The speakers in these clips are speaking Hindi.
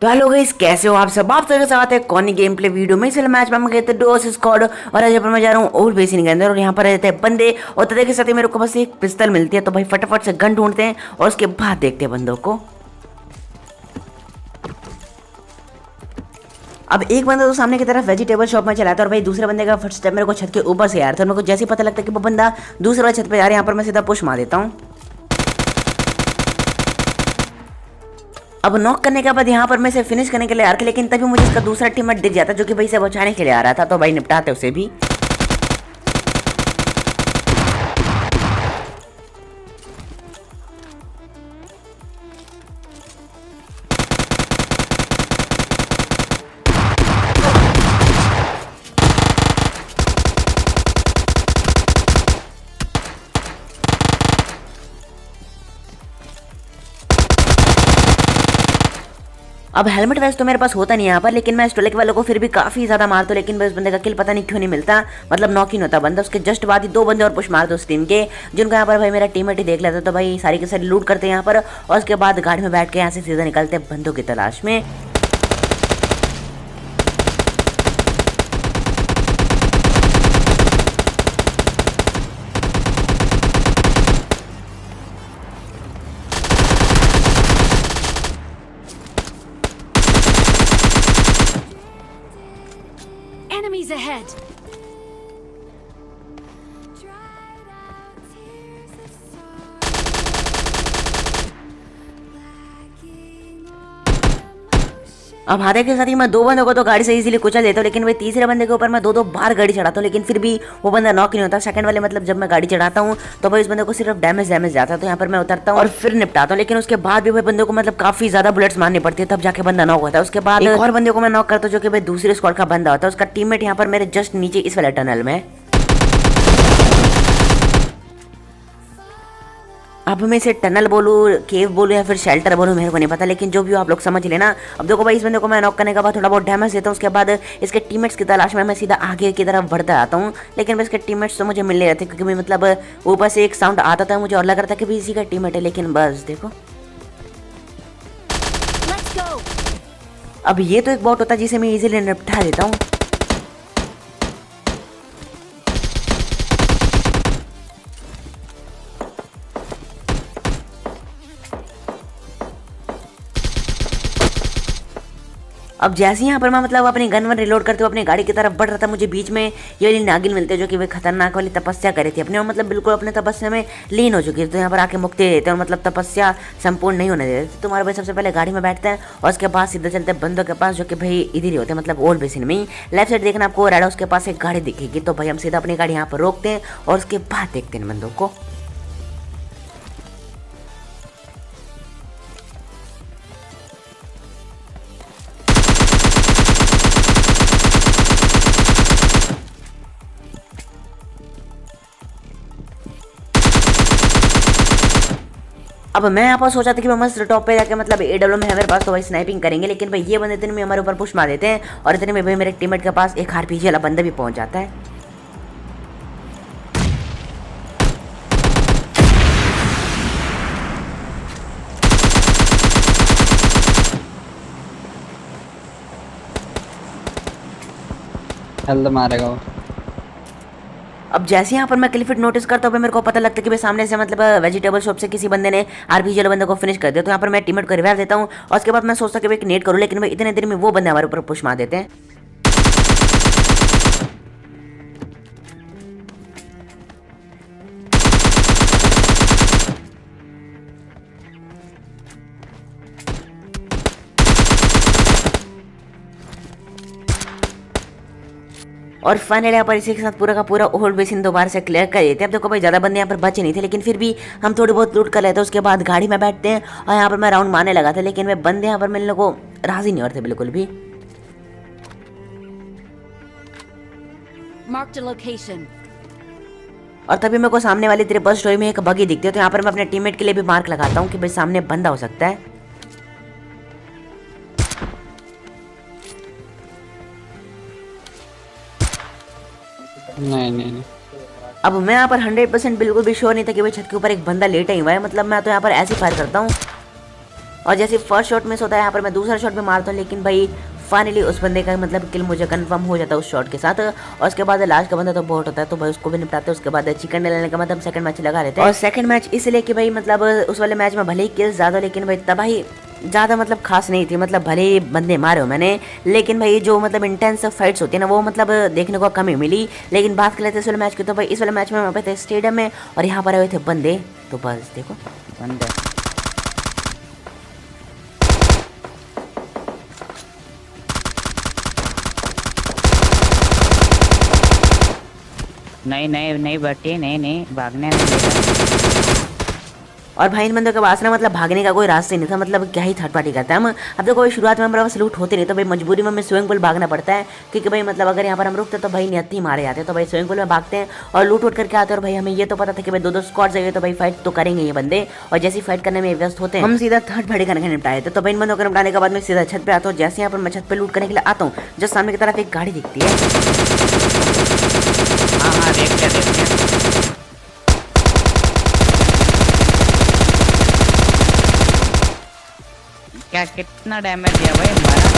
तो हेलो गाइस, कैसे हो आप सब सबके साथ है कौनी गेम प्ले वीडियो में। इसलिए मैच में हम गए थे डोस स्क्वाड और आज पर मैं जा रहा हूँ ओल्ड बेसिन के अंदर और यहाँ पर रहते हैं बंदे और तथे के साथ ही मेरे को बस एक पिस्तल मिलती है। तो भाई फटाफट से गन ढूंढते हैं और उसके बाद देखते हैं बंदों को। अब एक बंदा तो सामने की तरफ वेजिटेबल शॉप में चला था और भाई दूसरे बंदे का फर्स्ट स्टेप मेरे को छत के ऊपर से यार था। मेरे को जैसे ही पता लगता है कि वो बंदा दूसरे वाले छत पे जा रहा है, यहाँ पर मैं सीधा पुश मार देता हूँ। अब नॉक करने के बाद यहाँ पर मैं इसे फिनिश करने के लिए आ रहा था, लेकिन तभी मुझे इसका दूसरा टीममेट दिख जाता जो कि भाई से बचाने के लिए आ रहा था। तो भाई निपटाते उसे भी। अब हेलमेट वैसे तो मेरे पास होता नहीं यहाँ पर, लेकिन मैं स्टोलेक वालों को फिर भी काफी ज्यादा मारता हूँ। लेकिन बस बंदे का किल पता नहीं क्यों नहीं मिलता, मतलब नॉक ही होता बंदा। उसके जस्ट बाद ही दो बंदे और पुश मार दो उस टीम के, जिनको यहाँ पर भाई मेरा टीममेट ही देख लेता। तो भाई सारी के सारी लूट करते हैं यहाँ पर और उसके बाद गाड़ी में बैठ के यहाँ से सीधा निकलते हैं बंदों की तलाश में। Enemies ahead! अब हादे के साथ ही मैं दो बंदों को तो गाड़ी से इजीली कुचल देता हूँ, लेकिन भाई तीसरे बंदे के ऊपर मैं दो बार गाड़ी चढ़ाता हूँ, लेकिन फिर भी वो बंदा नॉक नहीं होता। सेकंड वाले मतलब जब मैं गाड़ी चढ़ाता हूँ तो भाई उस बंदे को सिर्फ डैमेज जाता है। तो यहाँ पर मैं उतरता हूँ और फिर निपटाता हूँ, लेकिन उसके बाद भी भाई बंदे को मतलब काफी ज्यादा बुलेट्स मारनी पड़ती है, तब जाके बंदा नॉक होता है। उसके बाद एक और बंदे को मैं नॉक करता हूँ जो कि भाई दूसरे स्क्वाड का बंदा होता है। उसका टीममेट यहाँ पर मेरे जस्ट नीचे इस वाले टनल में। अब मैं इसे टनल बोलूँ, केव बोलूँ या फिर शेल्टर बोलूँ, मेरे को नहीं पता, लेकिन जो भी हो आप लोग समझ लेना। अब देखो भाई इस बंदे को मैं नॉक करने के बाद थोड़ा बहुत डैमेज देता हूँ। उसके बाद इसके टीममेट्स की तलाश में मैं सीधा आगे की तरफ बढ़ता आता हूँ, लेकिन बस इसके टीममेट्स तो मुझे मिल नहीं रहे थे, क्योंकि मतलब ऊपर से एक साउंड आता था, मुझे और लग रहा था कि भी इसी का टीममेट है। लेकिन बस देखो, अब ये तो एक बॉट होता है जिसे मैं इजीली निपटा देता हूँ। अब जैसे यहाँ पर मैं मतलब अपनी गन वन रिलोड करते हुए अपनी गाड़ी की तरफ बढ़ रहा था, मुझे बीच में ये वाली नागिन मिलते जो कि वे खतरनाक वाली तपस्या करी थी अपने, और मतलब बिल्कुल अपने तपस्या में लीन हो चुकी थी। तो यहाँ पर आके मुक्ति देते हैं और मतलब तपस्या संपूर्ण नहीं होने देते। तुम्हारे भाई सबसे पहले गाड़ी में बैठते हैं और उसके बाद सीधे चलते हैं बंदों के पास, जो कि भाई इधर ही होते हैं, मतलब ओल्ड बेसिन में ही। लेफ्ट साइड देखना आपको रेड हाउस के पास एक गाड़ी दिखेगी। तो भाई हम सीधा अपनी गाड़ी यहाँ पर रोकते हैं और उसके बाद देखते हैं बंदों को। अब मैं यहाँ पर सोचा था कि मैं मस्त टॉप पे जाके मतलब AWM है मेरे पास, तो भाई स्नाइपिंग करेंगे। लेकिन भाई ये बंदे इतने में हमारे ऊपर पुश मार देते हैं और इतने में भाई मेरे टीममेट के पास एक RPG वाला बंदा भी पहुंच जाता है। हेल्थ मारेगा वो। अब जैसे यहाँ पर मैं क्लिफिट नोटिस करता हूँ, मेरे को पता लगता है कि भाई सामने से मतलब वेजिटेबल शॉप से किसी बंदे ने RPG वाले बंदे को फिनिश कर दिया। तो यहाँ पर मैं टीममेट को रिवाइव देता हूँ और उसके बाद मैं सोचता कि भाई एक नेट करूँ, लेकिन भाई इतने देर में वो बंदे हमारे ऊपर पुश मार देते हैं। और फाइनली यहाँ पर इसी के साथ पूरा का पूरा ओल्ड बेसिन दोबारा से क्लियर कर देते हैं। अब देखो भाई ज़्यादा बंदे यहाँ पर बचे नहीं थे, लेकिन फिर भी हम थोड़ी बहुत लूट कर लेते हैं। उसके बाद गाड़ी में बैठते हैं और यहाँ पर मैं राउंड मारने लगा था, लेकिन वे बंदे यहाँ पर मिलने को राजी नहीं होते बिल्कुल भी। और तभी मेरे को सामने वाली ट्रिपल स्टोरी में एक बगी दिखती है। तो यहाँ पर मैं अपने टीममेट के लिए भी मार्क लगाता हूँ कि भाई सामने बंदा हो सकता है। नहीं। अब मैं यहाँ पर 100% बिल्कुल भी श्योर नहीं था कि भाई छत के ऊपर एक बंदा लेटा ही हुआ है। मतलब मैं तो यहाँ पर ऐसे फायर करता हूँ और जैसे फर्स्ट शॉट मिस होता है यहाँ पर मैं दूसरा शॉट भी मारता हूँ, लेकिन भाई फाइनली उस बंदे का मतलब किल मुझे कंफर्म हो जाता है उस शॉट के साथ। और उसके बाद लास्ट का बंदा तो बहुत होता है, तो भाई उसको भी निपटाते हैं। उसके बाद चिकन लेने का मतलब सेकंड मैच लगा लेते हैं। और सेकंड मैच इसलिए कि भाई मतलब उस वाले मैच में भले ही किल्स ज़्यादा, लेकिन भाई तबाही ज़्यादा मतलब खास नहीं थी। मतलब भले ही बंदे मारे हो मैंने, लेकिन भाई जो मतलब इंटेंस फाइट्स होती है ना वो मतलब देखने को कम ही मिली। लेकिन बात कर लेते हैं इस वाले मैच की, तो भाई इस वाले मैच में मैं थे स्टेडियम में और यहाँ पर आए थे बंदे, तो बस देखो बंदे। नहीं बटी, नहीं भागने नहीं देगा। और भाई इन बंदों के पास ना मतलब भागने का कोई रास्ता नहीं था, मतलब क्या ही थर्ड पार्टी करता है हम। अब देखो कोई शुरुआत में हमारे पास लूट होते नहीं, तो भाई मजबूरी में हमें स्विमिंग पूल भागना पड़ता है, क्योंकि भाई मतलब अगर यहाँ पर हम रुकते तो भाई नियत ही मारे जाते हैं। तो भाई स्विमिंग पूल में भागते हैं और लूट उठ करके आते हैं। और भाई हमें ये तो पता था कि भाई दो स्क्वाड चाहिए, तो भाई फाइट तो करेंगे ये बंदे। और जैसी फाइट करने में व्यस्त होते हैं, हम सीधा थर्ड पार्टी करने के निपटाए थे। तो भाई इन बंदों को निपटाने के बाद मैं सीधा छत पे आता हूँ। जैसे यहाँ पर मैं छत पे लूट करने के लिए आता हूँ, जस्ट सामने की तरफ एक गाड़ी दिखती है। हाँ देख लिया। क्या कितना डैमेज दिया भाई, मारा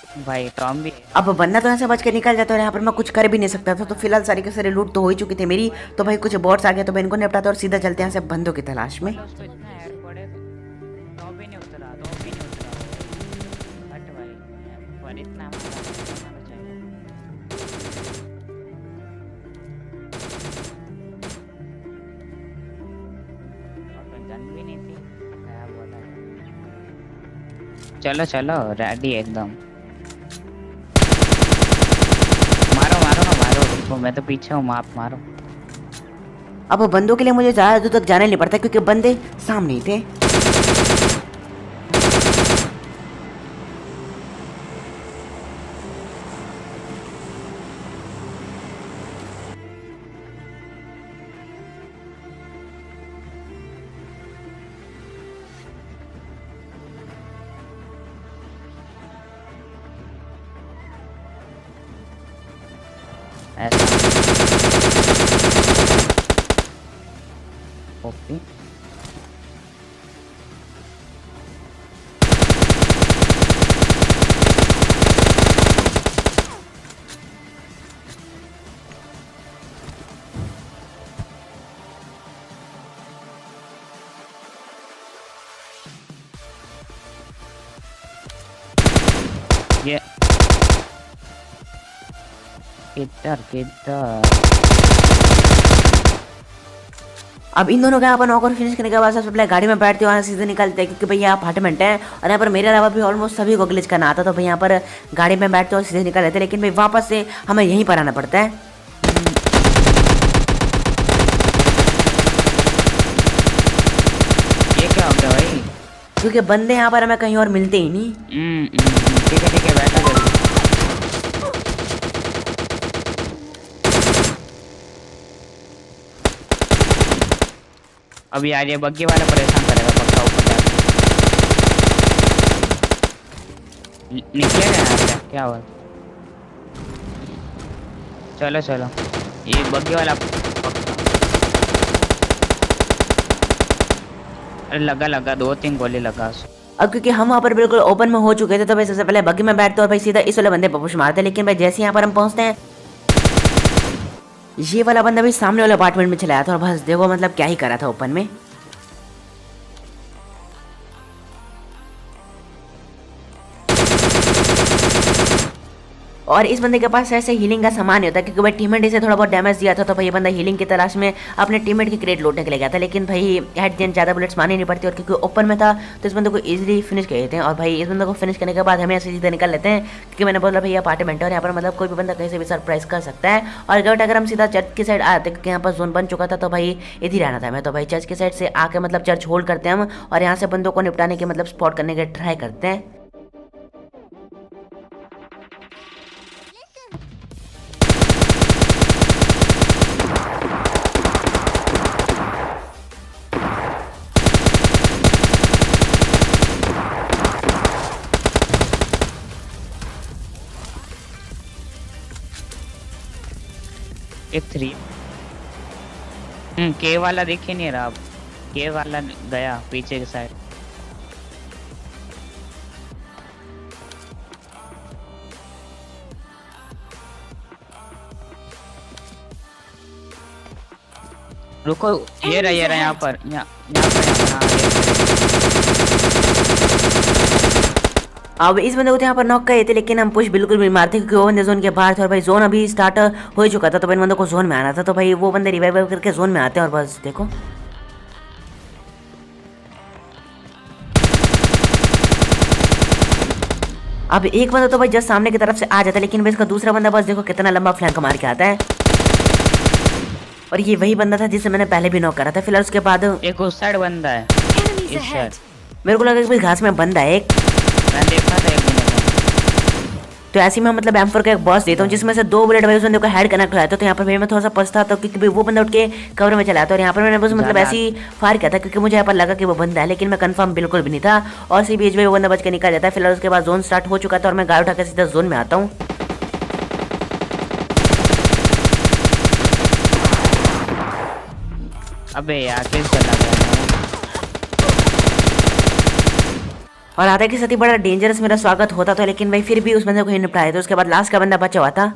नहीं भाई टॉम भी। अब बंदा तो यहाँ से बच के निकल जाता है और यहाँ पर मैं कुछ कर भी नहीं सकता था। तो फिलहाल सारी के सारे लूट तो हो ही चुकी थी मेरी। तो भाई कुछ बॉट्स आ गए, तो मैं इनको निपटाता और सीधा चलते हैं यहाँ से बंदों की तलाश में। उसको इतना हेड पड़े तो भी नहीं उतरा हट भाई, पर इतना मारना चाहिए। गन भी नहीं थी, क्या बोला। चलो रेडी एकदम। मारो रुको, मैं तो पीछे हूँ, आप मारो। अब बंदों के लिए मुझे ज़्यादा दूर तक जाना नहीं पड़ता, क्योंकि बंदे सामने ही थे। ऐसा ओके। ये किधर अब इन दोनों का यहाँ पर नौकर फिनिश करने के बाद सबसे पहले गाड़ी में बैठते वहाँ सीधे निकलते हैं, क्योंकि भाई यहाँ अपार्टमेंट है और यहाँ पर मेरे अलावा भी ऑलमोस्ट सभी को ग्लिच करना आता। तो भाई यहाँ पर गाड़ी में बैठते और सीधे निकल लेते, लेकिन भाई वापस से हमें यहीं पर आना पड़ता है। ये क्या हो गया भाई? क्योंकि बंदे यहाँ पर हमें कहीं और मिलते ही नहीं। ठीक है बैठो जल्दी। अभी आज ये बग्गी वाला परेशान करेगा पक्का, ऊपर जाके निकलेगा यहाँ से। क्या हुआ? चलो ये बग्गी वाला पक्का। अरे लगा 2-3 गोली लगा। अब क्योंकि हम वहाँ पर बिल्कुल ओपन में हो चुके थे, तो भाई सबसे पहले बग्गी में बैठते और भाई सीधा इस वाले बंदे पर पुश मारते। लेकिन भाई जैसे यहाँ पर हम पहुँचते हैं, ये वाला बंदा भी सामने वाले अपार्टमेंट में चला आया था और बस देखो मतलब क्या ही करा था ओपन में। और इस बंदे के पास ऐसे हीलिंग का सामान नहीं होता, क्योंकि भाई टीममेट इसे थोड़ा बहुत डैमेज दिया था। तो भाई ये बंदा हीलिंग की तलाश में अपने टीममेट की क्रेट लूटने के लिए गया था, लेकिन भाई एट द एंड ज़्यादा बुलेट्स मारनी नहीं पड़ती और क्योंकि ओपन में था तो इस बंदे को इजीली फिनिश कर देते हैं। और भाई इस बंदे को फिनिश करने के बाद हमें ऐसे सीधे निकल लेते हैं, क्योंकि मैंने बोला भाई अपार्टमेंट है और यहाँ पर मतलब कोई भी बंदा कहीं से भी सरप्राइज कर सकता है। और अगर हम सीधा चर्च की साइड आते, क्योंकि यहाँ पर जोन बन चुका था, तो भाई इधर रहना था हमें। तो भाई चर्च की साइड से आके मतलब चर्च होल्ड करते हैं हम और यहाँ से बंदों को निपटाने के मतलब स्पॉट करने के ट्राई करते हैं। एक 3 के वाला दिख ही नहीं रहा अब। के वाला गया पीछे की साइड। रुको, ये रहा यहाँ पर, यहाँ पर हाँ, अब इस बंदे को तो यहाँ पर नॉक करे थे, लेकिन हम पुश बिल्कुल भी मारते क्योंकि वो बंदे जोन के बाहर थे और भाई जोन अभी स्टार्ट हो चुका था, तो इन बंदों को जोन में आना था। तो भाई वो बंदे रिवाइव करके जोन में आते हैं और बस देखो अब एक बंदा तो भाई जस्ट सामने की तरफ से आ जाता है, लेकिन भाई इसका दूसरा बंदा बस देखो कितना लंबा फ्लैंक मार के आता है। और ये वही बंदा था जिसे मैंने पहले भी नॉक करा था। फिलहाल उसके बाद एक उस साइड बंदा है, Enemies इस साइड ahead. मेरे को लगा कि भाई घास में बंदा है एक, मैंने देखा था एक बंदा। तो ऐसे में मतलब M4 का एक बॉस देता हूँ जिसमें से 2 बुलेट भाई उस बंदे को हेड कनेक्ट हुआ था। तो यहाँ पर भाई मैं थोड़ा सा पछता था क्योंकि भाई वो बंदा उठ के कवर में चला था और यहाँ पर मैंने बस मतलब ऐसे ही फायर किया था क्योंकि मुझे यहाँ पर लगा कि वो बंदा है, लेकिन मैं कंफर्म बिल्कुल भी नहीं था। और सी बीच में वो बंदा बच के निकल जाता है। फिलहाल उसके बाद जोन स्टार्ट हो चुका था और मैं गाड़ी उठा के सीधा जोन में आता हूँ। अबे यार फिर चला गया। और आधा के साथ ही बड़ा डेंजरस मेरा स्वागत होता था, लेकिन भाई फिर भी उस बंदे को ही निपटाया। तो उसके बाद लास्ट का बंदा बचा हुआ था।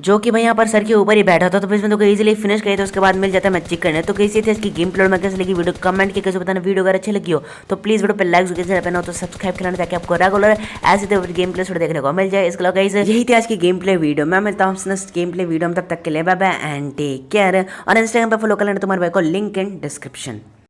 जो कि भाई यहाँ पर सर के ऊपर ही बैठा था, तो फिर इस बंदे को इजीली फिनिश करे। तो उसके बाद मिल जाता है मैच करने। तो कैसी थी इसकी गेम प्ले में, कैसे लगी वीडियो कमेंट के कैसे बताना। वीडियो अगर अच्छी लगी हो तो प्लीज वीडियो पे लाइक कैसे पहना हो तो सब्सक्राइब करना ताकि आपको रेगुलर ऐसे तो गेम प्ले देखने को मिल जाए। इसके अलावा यही थी आज की गेम प्ले वीडियो। मैं मिलता हूँ नेक्स्ट गेम प्ले वीडियो में, तब तक के लिए bye bye and take care. और इंस्टाग्राम पर फॉलो कर लेना तुम्हारे भाई को, लिंक इन डिस्क्रिप्शन।